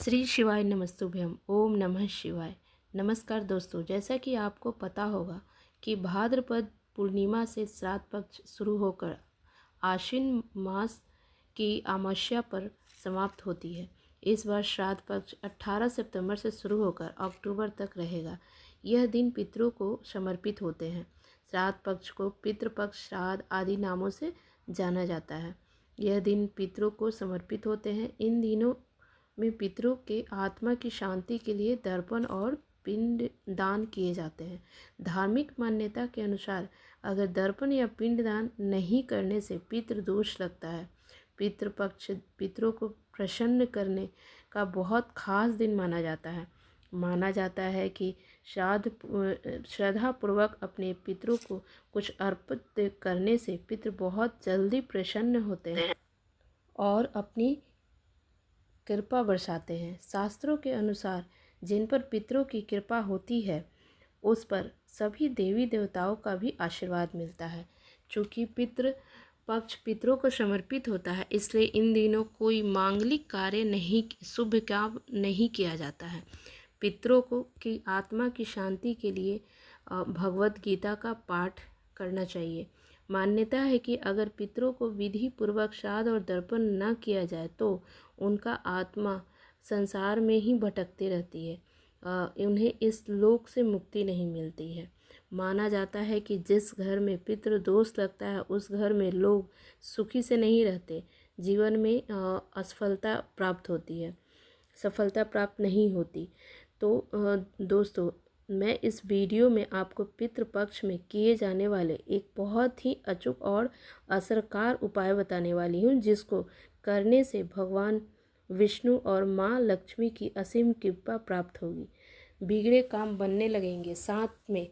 श्री शिवाय नमस्तुभ्यम। ओम नमः शिवाय। नमस्कार दोस्तों, जैसा कि आपको पता होगा कि भाद्रपद पूर्णिमा से श्राद्ध पक्ष शुरू होकर आश्विन मास की अमावस्या पर समाप्त होती है। इस बार श्राद्ध पक्ष 18 सितंबर से शुरू होकर अक्टूबर तक रहेगा। यह दिन पितरों को समर्पित होते हैं। श्राद्ध पक्ष को पितृपक्ष, श्राद्ध आदि नामों से जाना जाता है। यह दिन पितरों को समर्पित होते हैं। इन दिनों में पितरों के आत्मा की शांति के लिए तर्पण और पिंड दान किए जाते हैं। धार्मिक मान्यता के अनुसार अगर तर्पण या पिंड दान नहीं करने से पितृ दोष लगता है। पितृपक्ष पितरों को प्रसन्न करने का बहुत खास दिन माना जाता है। माना जाता है कि श्रद्धापूर्वक अपने पितरों को कुछ अर्पित करने से पितृ बहुत जल्दी प्रसन्न होते हैं और अपनी कृपा बरसाते हैं। शास्त्रों के अनुसार जिन पर पितरों की कृपा होती है उस पर सभी देवी देवताओं का भी आशीर्वाद मिलता है। चूँकि पितृ पक्ष पितरों को समर्पित होता है, इसलिए इन दिनों कोई मांगलिक कार्य नहीं, शुभ काम नहीं किया जाता है। पितरों को की आत्मा की शांति के लिए भगवत गीता का पाठ करना चाहिए। मान्यता है कि अगर पितरों को विधि पूर्वक श्राद्ध और तर्पण न किया जाए तो उनका आत्मा संसार में ही भटकती रहती है। उन्हें इस लोक से मुक्ति नहीं मिलती है। माना जाता है कि जिस घर में पितृ दोष लगता है उस घर में लोग सुखी से नहीं रहते, जीवन में असफलता प्राप्त होती है, सफलता प्राप्त नहीं होती। तो दोस्तों, मैं इस वीडियो में आपको पितृपक्ष में किए जाने वाले एक बहुत ही अचूक और असरकार उपाय बताने वाली हूँ, जिसको करने से भगवान विष्णु और माँ लक्ष्मी की असीम कृपा प्राप्त होगी। बिगड़े काम बनने लगेंगे, साथ में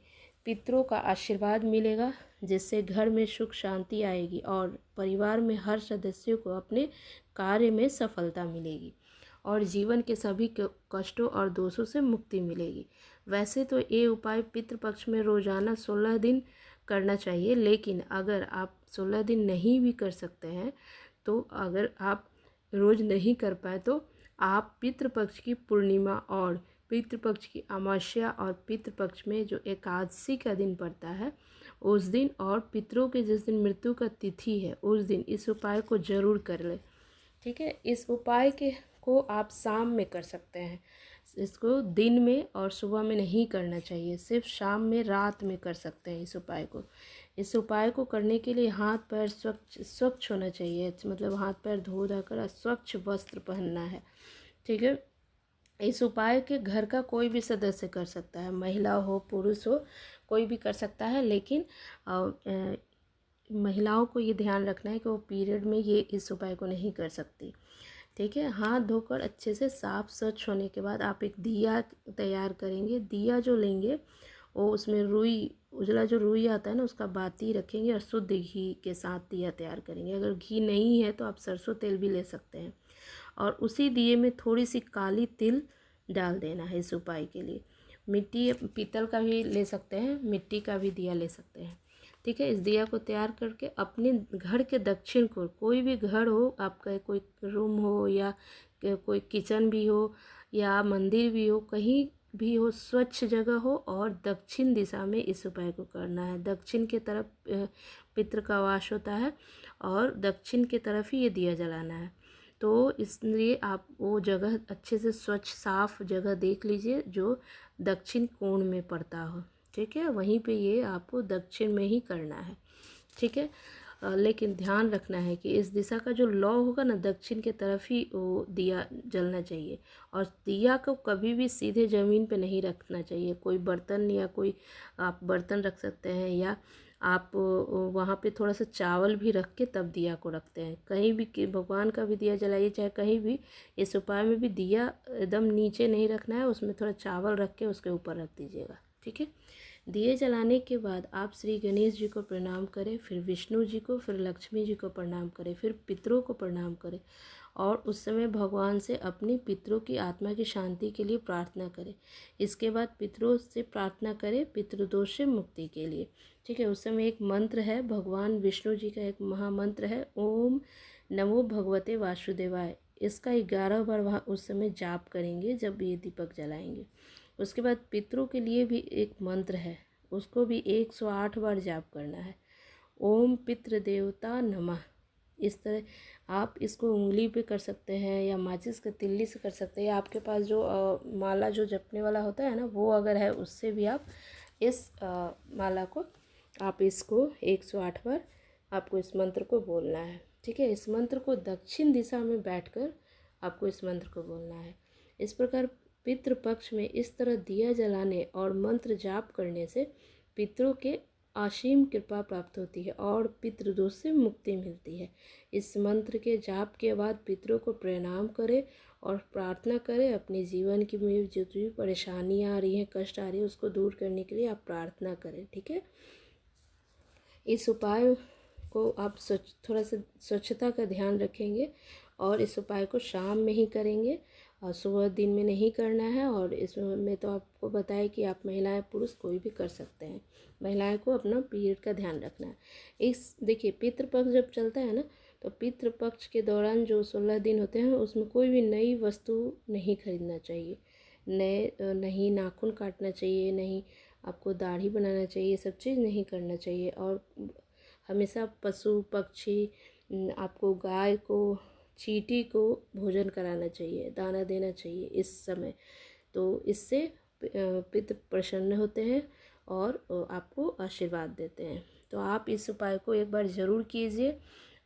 पितरों का आशीर्वाद मिलेगा, जिससे घर में सुख शांति आएगी और परिवार में हर सदस्य को अपने कार्य में सफलता मिलेगी और जीवन के सभी कष्टों और दोषों से मुक्ति मिलेगी। वैसे तो ये उपाय पितृपक्ष में रोज़ाना 16 दिन करना चाहिए, लेकिन अगर आप 16 दिन नहीं भी कर सकते हैं तो अगर आप रोज़ नहीं कर पाए तो आप पितृपक्ष की पूर्णिमा और पितृपक्ष की अमावस्या और पितृपक्ष में जो एकादशी का दिन पड़ता है उस दिन और पितरों के जिस दिन मृत्यु का तिथि है उस दिन इस उपाय को ज़रूर कर लें। ठीक है, इस उपाय को आप शाम में कर सकते हैं। इसको दिन में और सुबह में नहीं करना चाहिए, सिर्फ शाम में, रात में कर सकते हैं इस उपाय को। इस उपाय को करने के लिए हाथ पैर स्वच्छ होना चाहिए, मतलब हाथ पैर धो धाकर स्वच्छ वस्त्र पहनना है। ठीक है, इस उपाय के घर का कोई भी सदस्य कर सकता है, महिला हो पुरुष हो, कोई भी कर सकता है, लेकिन महिलाओं को ये ध्यान रखना है कि वो पीरियड में ये इस उपाय को नहीं कर सकती। ठीक है, हाथ धोकर अच्छे से साफ स्वच्छ होने के बाद आप एक दिया तैयार करेंगे। दिया जो लेंगे वो उसमें रुई, उजला जो रुई आता है ना, उसका बाती रखेंगे और शुद्ध घी के साथ दिया तैयार करेंगे। अगर घी नहीं है तो आप सरसों तेल भी ले सकते हैं और उसी दिए में थोड़ी सी काली तिल डाल देना है इस उपाय के लिए। मिट्टी पीतल का भी ले सकते हैं, मिट्टी का भी दिया ले सकते हैं। ठीक है, इस दिया को तैयार करके अपने घर के दक्षिण को, कोई भी घर हो आपका, कोई रूम हो या कोई किचन भी हो या मंदिर भी हो, कहीं भी हो, स्वच्छ जगह हो और दक्षिण दिशा में इस उपाय को करना है। दक्षिण के तरफ पितृ का वास होता है और दक्षिण के तरफ ही ये दिया जलाना है। तो इसलिए आप वो जगह अच्छे से स्वच्छ साफ जगह देख लीजिए जो दक्षिण कोण में पड़ता हो। ठीक है, वहीं पे ये आपको दक्षिण में ही करना है। ठीक है, लेकिन ध्यान रखना है कि इस दिशा का जो लौ होगा ना, दक्षिण के तरफ ही वो दिया जलना चाहिए और दिया को कभी भी सीधे ज़मीन पे नहीं रखना चाहिए। कोई बर्तन या कोई आप बर्तन रख सकते हैं या आप वहाँ पे थोड़ा सा चावल भी रख के तब दिया को रखते हैं। कहीं भी कि भगवान का भी दिया जलाइए चाहे कहीं भी, इस उपाय में भी दिया एकदम नीचे नहीं रखना है, उसमें थोड़ा चावल रख के उसके ऊपर रख दीजिएगा। ठीक है, दिए जलाने के बाद आप श्री गणेश जी को प्रणाम करें, फिर विष्णु जी को, फिर लक्ष्मी जी को प्रणाम करें, फिर पितरों को प्रणाम करें और उस समय भगवान से अपनी पितरों की आत्मा की शांति के लिए प्रार्थना करें। इसके बाद पितरों से प्रार्थना करें पितृदोष से मुक्ति के लिए। ठीक है, उस समय एक मंत्र है, भगवान विष्णु जी का एक महामंत्र है, ओम नमो भगवते वासुदेवाय। इसका 11 बार वहाँ उस समय जाप करेंगे जब ये दीपक जलाएंगे। उसके बाद पितरों के लिए भी एक मंत्र है, उसको भी 108 बार जाप करना है। ओम पितृ देवता नमः। इस तरह आप इसको उंगली पे कर सकते हैं या माचिस के तिल्ली से कर सकते हैं, या आपके पास जो माला जो जपने वाला होता है ना, वो अगर है उससे भी आप इस माला को आप इसको 108 बार आपको इस मंत्र को बोलना है। ठीक है, इस मंत्र को दक्षिण दिशा में बैठकर आपको इस मंत्र को बोलना है। इस प्रकार पितृपक्ष में इस तरह दिया जलाने और मंत्र जाप करने से पितरों के असीम कृपा प्राप्त होती है और पितृदोष से मुक्ति मिलती है। इस मंत्र के जाप के बाद पितरों को प्रणाम करें और प्रार्थना करें अपने जीवन की में जो भी परेशानियाँ आ रही हैं, कष्ट आ रही है, उसको दूर करने के लिए आप प्रार्थना करें। ठीक है, इस उपाय को आप थोड़ा सा स्वच्छता का ध्यान रखेंगे और इस उपाय को शाम में ही करेंगे और सुबह दिन में नहीं करना है। और इसमें तो आपको बताया कि आप महिलाएं पुरुष कोई भी कर सकते हैं। महिलाएं को अपना पीरियड का ध्यान रखना है। देखिए, पितृपक्ष जब चलता है ना, तो पितृपक्ष के दौरान जो 16 दिन होते हैं उसमें कोई भी नई वस्तु नहीं खरीदना चाहिए, नहीं नाखून काटना चाहिए, नहीं आपको दाढ़ी बनाना चाहिए, ये सब चीज़ नहीं करना चाहिए। और हमेशा पशु पक्षी, आपको गाय को, चींटी को भोजन कराना चाहिए, दाना देना चाहिए इस समय। तो इससे पितृ प्रसन्न होते हैं और आपको आशीर्वाद देते हैं। तो आप इस उपाय को एक बार ज़रूर कीजिए।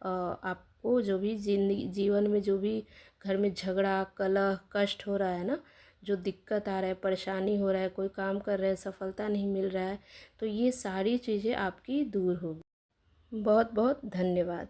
आपको जो भी जीवन में जो भी घर में झगड़ा, कलह, कष्ट हो रहा है ना, जो दिक्कत आ रहा है, परेशानी हो रहा है, कोई काम कर रहे हैं सफलता नहीं मिल रहा है, तो ये सारी चीज़ें आपकी दूर होगी। बहुत बहुत धन्यवाद।